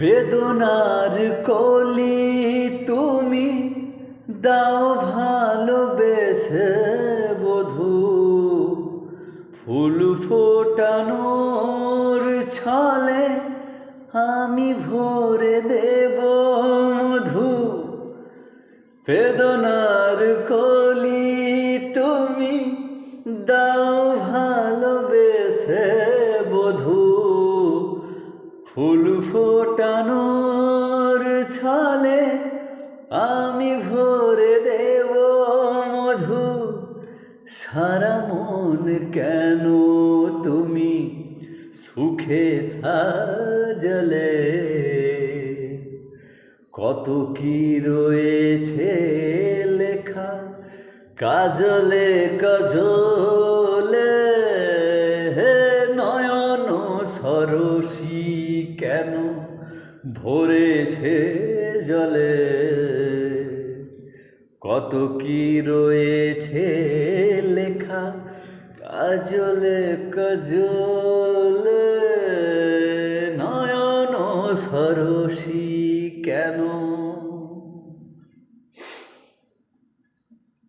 বেদনার কলি তুমি দাও ভালোবেসে বধূ, ফুল ফোটানোর ছলে আমি ভরে দেব মধু। বেদনার কলি তুমি দাও ভালোবেসে বধূ, ফুল ফোটানোর ছলে আমি ভরে দেব মধু। সারা মন কেন তুমি সুখে সাজলে, কত কি রয়েছে লেখা কাজলে কাজলে। হে নয়ন সরসী কেন ভরেছে জলে, কত কি রয়েছে লেখা কাজলে কাজলে। নয়ন সরসী কেন।